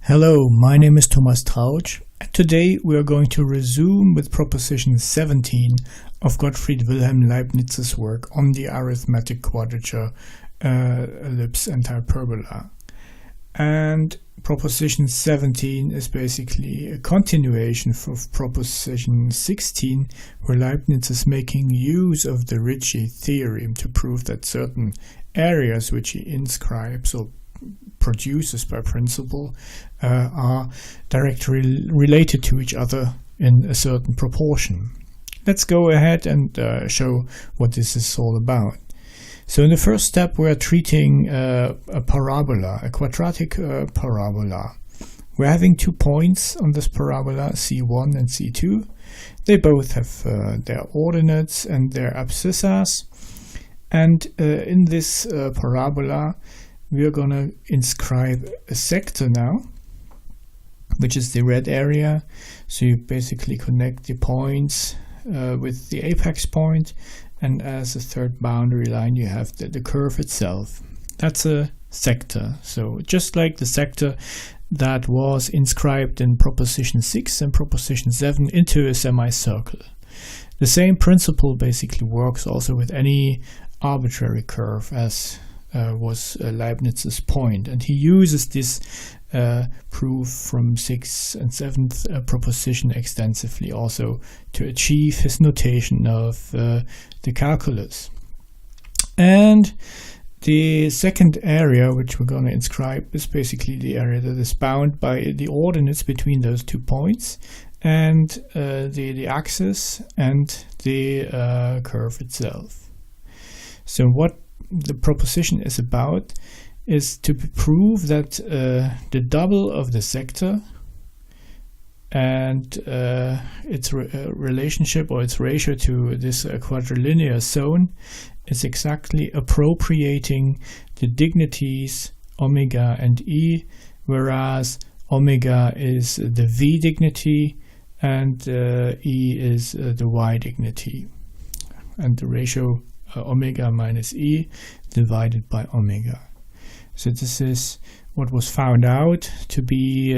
Hello, my name is Thomas Trauch, and today we are going to resume with Proposition 17 of Gottfried Wilhelm Leibniz's work on the arithmetic quadrature, ellipse and hyperbola. And Proposition 17 is basically a continuation of Proposition 16, where Leibniz is making use of the Ricci-Theorem to prove that certain areas which he inscribes or produces by principle are directly related to each other in a certain proportion. Let's go ahead and show what this is all about. So in the first step we are treating a parabola, a quadratic parabola. We're having 2 points on this parabola, C1 and C2. They both have their ordinates and their abscissas, and in this parabola we are going to inscribe a sector now, which is the red area. So you basically connect the points with the apex point, and as a third boundary line you have the curve itself. That's a sector. So just like the sector that was inscribed in Proposition 6 and Proposition 7 into a semicircle. The same principle basically works also with any arbitrary curve, as was Leibniz's point, and he uses this proof from 6th and 7th proposition extensively also to achieve his notation of the calculus. And the second area which we're going to inscribe is basically the area that is bound by the ordinates between those 2 points and the axis and the curve itself. So what the proposition is about is to prove that the double of the sector and its relationship or its ratio to this quadrilinear zone is exactly appropriating the dignities omega and e, whereas omega is the v dignity and e is the y dignity, and the ratio omega minus e divided by omega. So this is what was found out to be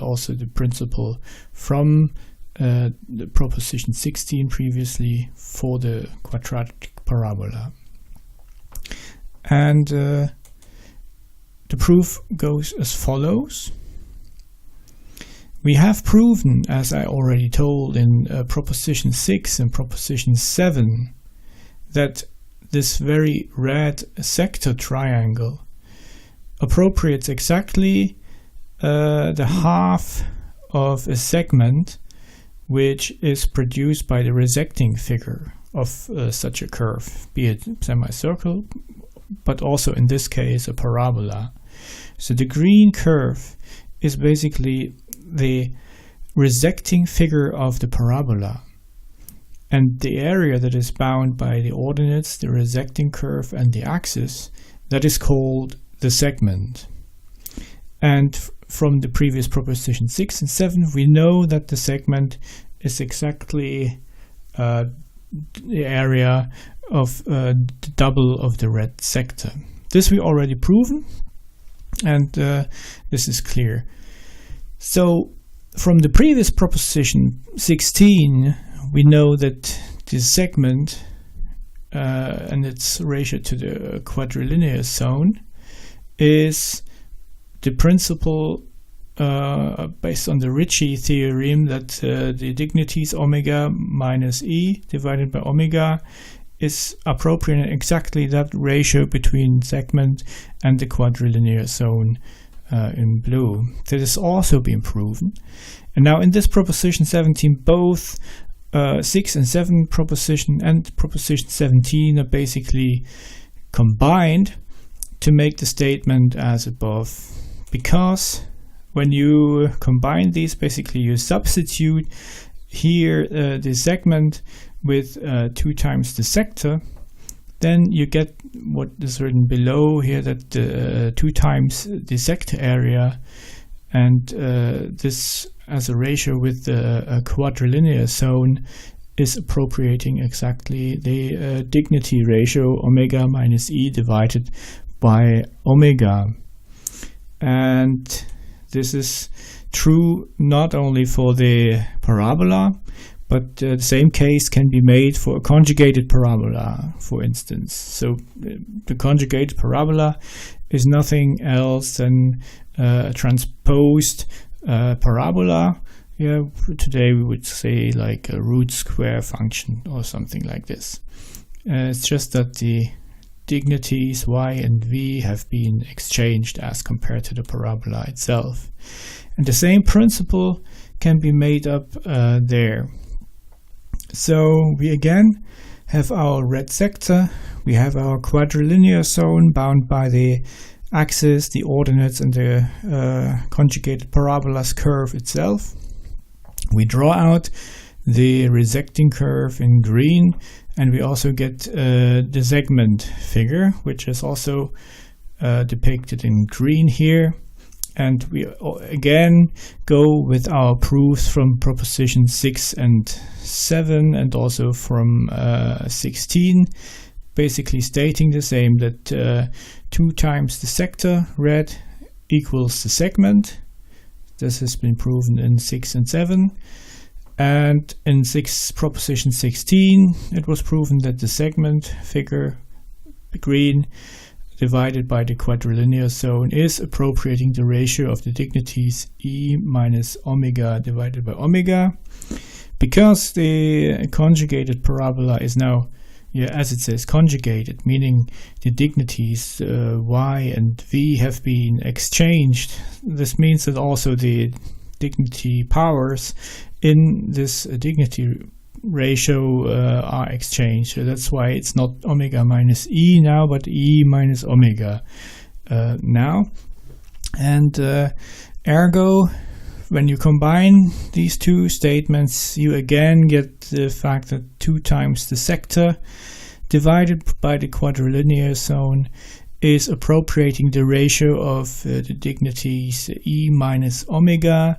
also the principle from the Proposition 16 previously for the quadratic parabola. And the proof goes as follows. We have proven, as I already told in Proposition 6 and Proposition 7, that this very red sector triangle appropriates exactly the half of a segment which is produced by the resecting figure of such a curve, be it semicircle, but also in this case a parabola. So the green curve is basically the resecting figure of the parabola. And the area that is bound by the ordinates, the resecting curve and the axis, that is called the segment. And from the previous Proposition 6 and 7 we know that the segment is exactly the area of the double of the red sector. This we already proven, and this is clear. So from the previous Proposition 16 we know that the segment and its ratio to the quadrilinear zone is the principle based on the Ricci-Theorem that the dignities omega minus e divided by omega is appropriate in exactly that ratio between segment and the quadrilinear zone in blue. That has also been proven. And now in this Proposition 17 both 6 and 7 proposition and Proposition 17 are basically combined to make the statement as above, because when you combine these, basically you substitute here the segment with 2 times the sector, then you get what is written below here, that 2 times the sector area, and this as a ratio with the quadrilinear zone is appropriating exactly the dignity ratio omega minus e divided by omega. And This is true not only for the parabola, but the same case can be made for a conjugated parabola, for instance. So the conjugated parabola is nothing else than a transposed parabola. Yeah, today we would say like a root square function or something like this. It's just that the dignities y and v have been exchanged as compared to the parabola itself. And the same principle can be made up there. So we again have our red sector, we have our quadrilinear zone bound by the axis, the ordinates, and the conjugated parabola's curve itself. We draw out the resecting curve in green, and we also get the segment figure, which is also depicted in green here. And we again go with our proofs from Proposition 6 and 7 and also from 16, basically stating the same, that 2 times the sector, red, equals the segment. This has been proven in 6 and 7. And in Proposition 16, it was proven that the segment figure, green, divided by the quadrilinear zone is appropriating the ratio of the dignities E minus omega divided by omega. Because the conjugated parabola is now, as it says, conjugated, meaning the dignities y and v have been exchanged. This means that also the dignity powers in this dignity ratio are exchanged. So that's why it's not omega minus e now, but e minus omega now. And ergo, when you combine these two statements, you again get the fact that 2 times the sector divided by the quadrilinear zone is appropriating the ratio of the dignities e minus omega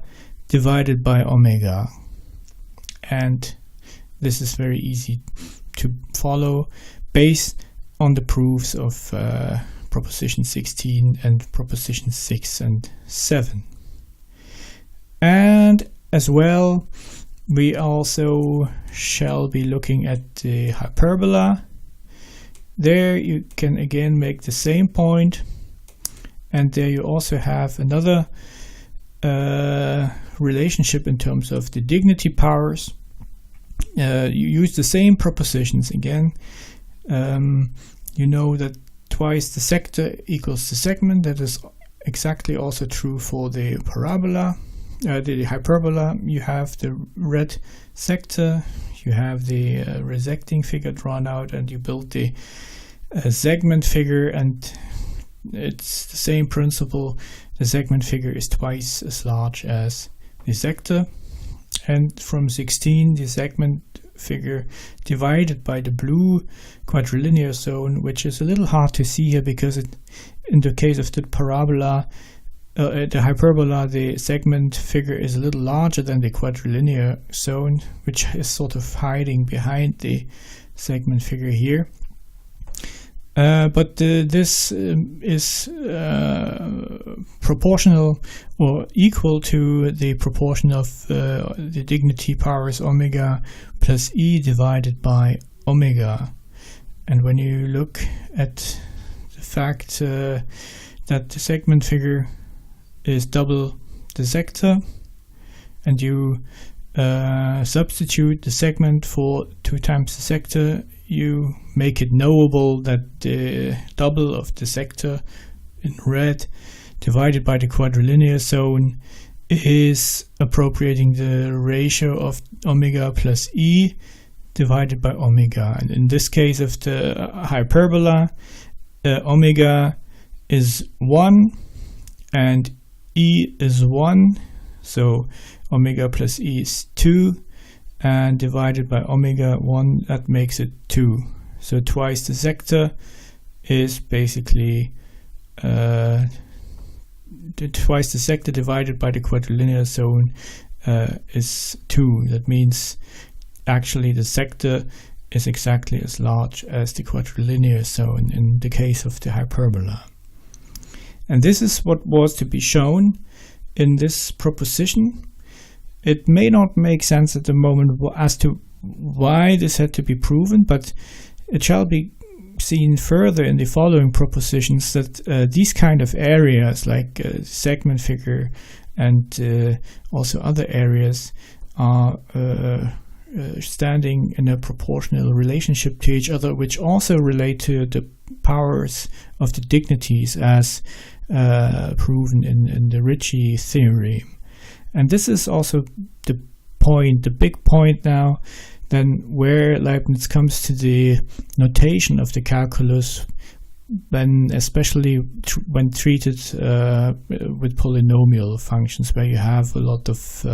divided by omega. And this is very easy to follow based on the proofs of Proposition 16 and Proposition 6 and 7. And as well, we also shall be looking at the hyperbola. There you can again make the same point, and there you also have another relationship in terms of the dignity powers. You use the same propositions again. You know that twice the sector equals the segment. That is exactly also true for the parabola. The hyperbola, you have the red sector, you have the resecting figure drawn out, and you build the segment figure, and it's the same principle. The segment figure is twice as large as the sector. And from 16, the segment figure divided by the blue quadrilinear zone, which is a little hard to see here because in the case of the parabola, the hyperbola, the segment figure is a little larger than the quadrilinear zone, which is sort of hiding behind the segment figure here. But this is proportional or equal to the proportion of the dignity powers omega plus e divided by omega. And when you look at the fact that the segment figure is double the sector, and you substitute the segment for 2 times the sector, you make it knowable that the double of the sector in red divided by the quadrilinear zone is appropriating the ratio of omega plus e divided by omega. And in this case of the hyperbola, omega is 1 and e is 1, so omega plus e is 2, and divided by omega 1, that makes it 2. So twice the sector is basically twice the sector divided by the quadrilinear zone is 2. That means actually the sector is exactly as large as the quadrilinear zone in the case of the hyperbola. And this is what was to be shown in this proposition. It may not make sense at the moment as to why this had to be proven, but it shall be seen further in the following propositions that these kind of areas, like segment figure and also other areas, are standing in a proportional relationship to each other, which also relate to the powers of the dignities as proven in the Ricci-Theorem. And this is also the big point now, then where Leibniz comes to the notation of the calculus, when especially when treated with polynomial functions, where you have a lot of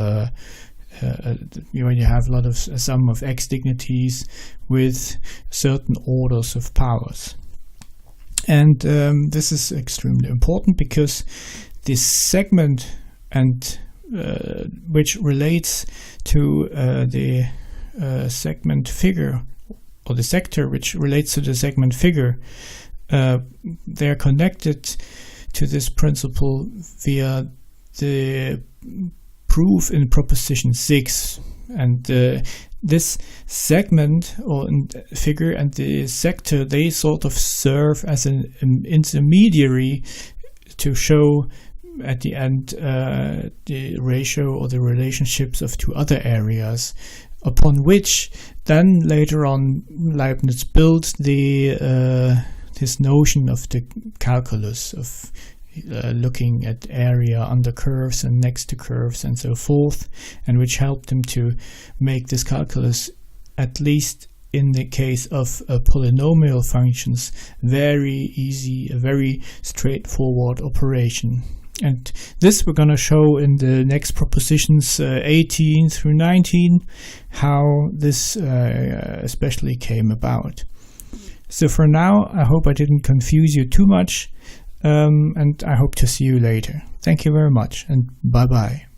when you have a lot of sum of x dignities with certain orders of powers. And this is extremely important because this segment and which relates to the segment figure, or the sector which relates to the segment figure, they're connected to this principle via the proof in Proposition 6. And this segment or figure and the sector, they sort of serve as an intermediary to show at the end the ratio or the relationships of two other areas, upon which then later on Leibniz built his notion of the calculus of looking at area under curves and next to curves and so forth, and which helped him to make this calculus, at least in the case of polynomial functions, very easy, a very straightforward operation. And this we're going to show in the next propositions 18 through 19, how this especially came about. So for now, I hope I didn't confuse you too much, and I hope to see you later. Thank you very much, and bye-bye.